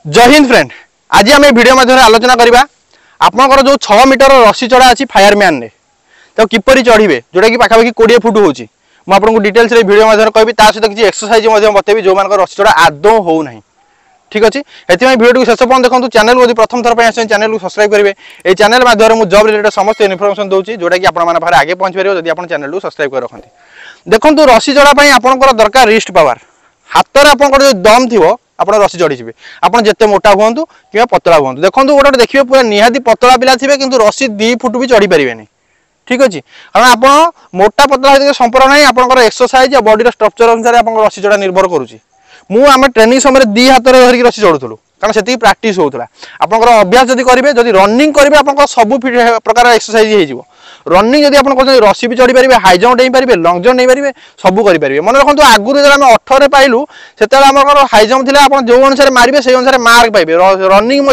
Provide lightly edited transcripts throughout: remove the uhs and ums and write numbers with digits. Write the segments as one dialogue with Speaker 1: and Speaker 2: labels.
Speaker 1: जय हिंद फ्रेंड। आज आम वीडियो माध्यम आलोचना करवा आपंकर जो 6 मीटर रस्सी चढ़ा अच्छी फायरमैन ने तो किपरि चढ़े जोटा कि पाखापाखि 20 फुट होची मुझे डिटेल्स वीडियो माध्यम कहबी सहित किसी एक्सरसाइज बतेबी जो मान रस्सी चढ़ा आदौ हो ना। ठीक अच्छे ये वीडियो शेष पर्यटन देखो चैनल को प्रथम थर आस चैनल को सब्सक्राइब करेंगे। ये चैनल माध्यम मुझे जॉब रिलेटेड समस्त इनफॉरमेशन दूसरी जोटा कि आप आगे पहुंच पारे जब आप चैनल को सब्सक्राइब कर रखते। देखो रस्सी चढ़ा आपंकर दरकार रिस्ट पावर हाथ में आपंकर जो दम थी आप रस्सी चढ़ी आप जिते मोटा हूँ कि पतला हूँ। देखो गोटे देखिए पूरा निहाती पतला पिला थे कि रस्सी 2 फुट भी चढ़ी पारे। ठीक अच्छे कारण आप मोटा पतला सहित संपर्क नहीं आपंकर एक्सरसाइज या बॉडी स्ट्रक्चर अनुसार आप रस्सी चढ़ा निर्भर करुच्ची। मुझे ट्रेनिंग समय 2 हाथ में धरिक रस्सी चढ़ुलु कारण से प्राक्ट होता आपंकर अभ्यास जब करेंगे जब रनिंग करेंगे आप सब प्रकार एक्सरसाइज हो। रनिंग जब आप रस्सी भी चढ़ी पारे हाई जंप नहीं पारे लंग जंप नहीं पारे सब करेंगे। मन रखु आगुरी जब आम 18 पाइलु से हाई जंप थी आप जो अनुसार मारे से अनुसार मार्क पाइबे। रनिंग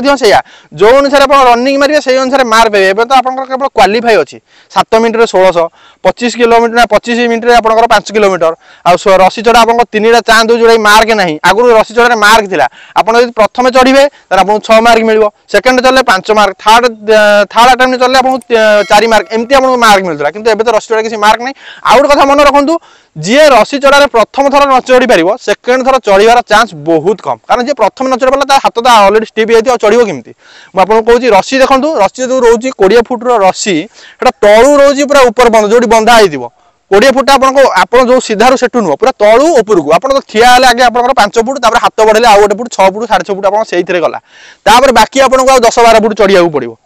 Speaker 1: जो अनुसार आप रनिंग मारे से अनुसार मार्क पाइबे। तो आप केवल क्वालिफाई अच्छी 7 मिनट 1600 25 किलोमीटर 25 मिनट आप 5 किलोमीटर आ रस्सी चढ़ा आप 3टा चांद जो मार्क ना आगुरी रस्सी चढ़ा मार्क थी आप प्रथम चढ़े तो आपको 6 मार्क मिल सेकेंड चलने 5 मार्क थर्ड अटेम्प्ट चलने आपको 4 मार्क एमती आपको मार्क मिलता। किंतु एबे तो रस्सी चढ़ा किसी मार्क नहीं। आउ गोटे कथा मन रखु जी रस्सी चढ़ा प्रथम थर न चढ़ी पार सेकेंड थर चढ़ार चांस बहुत कम कारण जी प्रथम न चढ़ पाला हाथ तो अलरेडी स्टिफ हो चढ़ो केमती। मुझे कहूँ रस्सी देखो रस्सी जो रोचे 20 फुट रस्सी तलू रोचे पूरा ऊपर बंध जो बंधा हो 20 फुट आप जो सीधार सेठू नुह पूरा तलू उपरको आप ठिया आगे आप 5 फुट हाथ बढ़े आउ 1 फुट 6 फुट 6.5 फुट आप गला बाकी आपको 10-12 फुट चढ़िया पड़ो।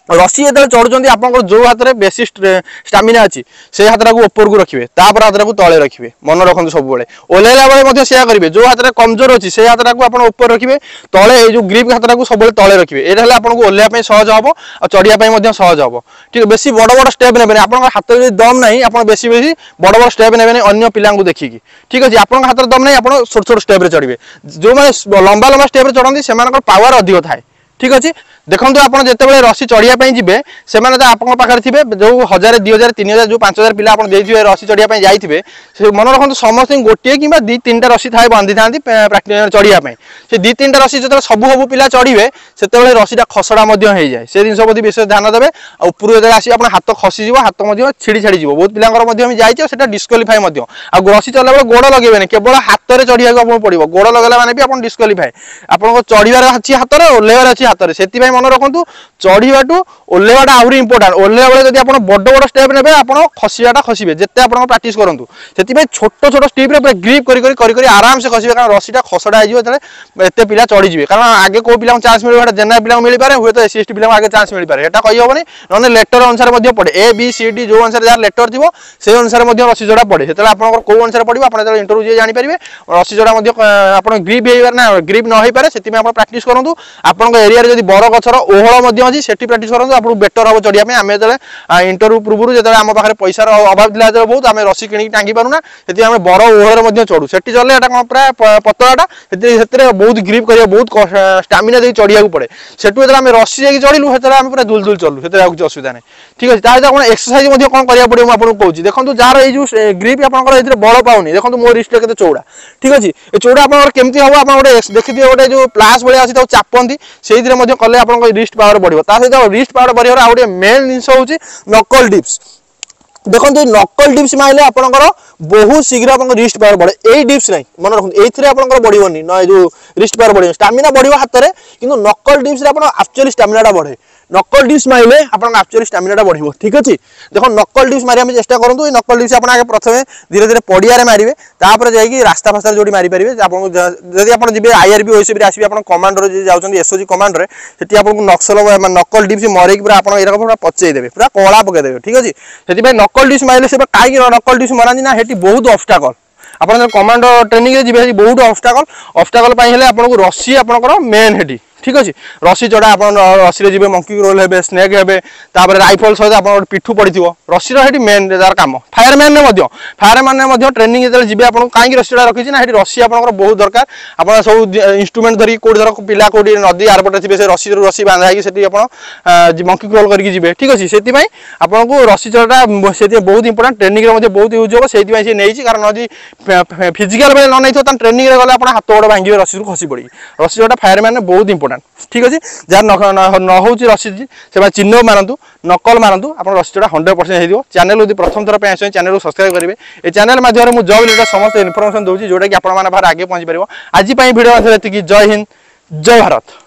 Speaker 1: रस्सी जो चढ़ुंट आप जो हाथ में बेसी स्टामिना अच्छी से हाथ को ऊपर को रखिए तापर हाथ को तले रखिए। मन रखते सब ओल्ला बेले से करेंगे जो हाथ में कमजोर अच्छी से हाथ को आप ऊपर रखिए तले जो ग्रिप हाथ को सब तले रखिए। ये आपको ओल्ला सहज हम और चढ़िया सहज हम। ठीक है बेसी बड़ बड़ स्टेप ने आप हाथ में दम ना आप बेसी बेसी बड़ बड़ स्टेप ने अन्य पिला देखिकी। ठीक अच्छे आप हाथ में दम नहीं आप छोट छोट स्टेप चढ़े जो मैंने लंबा लंबा स्टेप चढ़ती से पावर अधिक थाए। ठीक अच्छे देखो आप जिते रस्सी चढ़ाई जी से पाखे थे जो 1000 2000 3000 जो 5000 पिला देखिए रस्सी चढ़ाई जाइए से मन रखु समस्त गोटे कि 2-3टा रस्सी थाए बांधि था चढ़ाई से 2-3टा रस्सी जो सब पिला चढ़े से रस्सीटा खसड़ा हो जाए से जिन प्रति विशेष ध्यान देवे। ऊपर जो आस हाथ खसीज हाथ छिड़ी छाड़ी बहुत पिला जाए डिस्क्वालीफाई आ रस्सी चला बेले गोड़ लगे केवल हाथ में चढ़ा पड़ो गोड़ लगेगा मैंने भी आप डिस्क्वालीफाई आपको चढ़ार अच्छी हाथ में ओल्लेबार अच्छी हाथ से मन रखु चढ़ाटू ओल्लेवाटा आहरी इंपोर्टाट ओल्लेवा बेले जब आप बड़ बड़ स्टेप ने आप खसीटा खसबे जिते आप प्राक्ट करूँ से छोट छोट स्टेप ग्रिप कर आराम से खसबे कारण रस्सीटा खसड़ा होते पिला चढ़ीजे कारण आगे कौ पिला चांस मिले जेनराल पिला मिल पाए हुए तो SC ST पिला आगे चांस मिल पाए यहाँ कही हेनी ना लेटर अनुसार पड़े ABCD जो अनुसार जहाँ लेटर थी से अनुसार रस्सी चढ़ा पड़े से आप कौ अनुसार पड़े आप इंटरव्यू जानीपारे रस्सी चढ़ा आप ग्रिप ना ग्रिप न हो पाए से प्राक्ट करूँ। आप एरिया जब बर गचर ओहल अच्छी से प्राक्ट करूँ आप बेटर हम चढ़ाई आम जो इंटरव्यू पूर्व जो आम पाखे पैसार अभाव था बहुत आम रस्सी किणी टांगी पारूना से बर ओहल चढ़ू से चले कौन प्राय पतलाटा से बहुत ग्रिप कर बहुत स्टामिना दे चढ़िया पड़े से आम रस्सी जाकि चढ़लु से पूरा दुल दुल चलू से किसी असुविधा नहीं। ठीक अच्छे ताकि एक्सरसाइज कौन करा पड़े मुझे कहूँ देखो जार ये ग्रिप आप बल पाऊनी देखो मो रिस्ट के चौड़ा। ठीक अच्छे ये चौड़ा आप केमती हम आप देखिए गोटे जो प्लास भाई अच्छी चापती से कले आप रिस्ट पावर बढ़ो सहित रिस्ट पावर बढ़िया आ गए मेन जिन हूँ नकल डिप्स। देखो नकल डिप्स मारे आपंकर बहुत शीघ्र आप रिस्ट पावर बढ़े यही डिप्स नहीं मन रखते ये बढ़ोनी जो रिस्ट पावर बढ़ स्टामिना बढ़ो हाथ में कि नकल डिप्स एक्चुअली स्टामिना बढ़े नकल डिप्स मारे आप एक्चुअली स्टामिना बढ़ो। ठीक अच्छे देखो नकल डिप्स मारे चेष्टा करूँ नकल डिप्स आप प्रथम धीरे धीरे पड़िया मारे तापर जाकि रास्ता फास्ता जो मारी पारे जब आप जी IRB OSB आसपे आप कमांडर जाऊँ SOG कमांडर से आपको नक्सल नकल डिप्स मरेक पूरा आप पूरा पचेदेवे पूरा कला पकईदेवे। ठीक अच्छे से नकल डिप्स मारे से कहीं नकल डिप्स मरांती ना हेटी बहुत ऑब्स्टाकल आप कमांडो ट्रेनिंग जी बहुत ऑब्स्टाकल आपको रस्सी आपंकर मेन हेटी। ठीक अच्छे रसी चढ़ा आप रसी जी मंकी रोल हे स्नेक हे राइफल सहित आप पिठू पड़ी रसी मेन तार कम फायरमैन फायरमैन ट्रेनिंग जो जी आपको कहीं रसी चढ़ा रखी ना रसी आप बहुत दरकार आप सब इंस्ट्रुमेंट धरिक कौट धर पिला कौटी नदी आरपटे थे से रसी रसी बांधा है मंकी क्रोल करके जी ठीक अच्छे से आपको रसी चढ़ा से बहुत इंपोर्टेंट ट्रेनिंग बहुत यूज हो से नहीं कारण जी फिजिकाल बेले न नहीं ट्रेनिंग गले आप हाथ गोड़ भांगे रसी खसी पड़ी रसी चढ़ा फायरमैन बहुत इंपोर्टेंट ठीक अच्छे जार न हो रसी से चिन्ह मारतु नकल मारतु आप रसी चढ़ा 100% हो चैनल यदि प्रथम थर पे आस चैनल को सब्सक्राइब करेंगे ये चैनल माध्यम मुझे जॉब रिलेटेड समस्त इनफॉरमेशन दूसरी जोटा कि आप आगे पहुंची पार आज भिडियो जय हिंद जय भारत।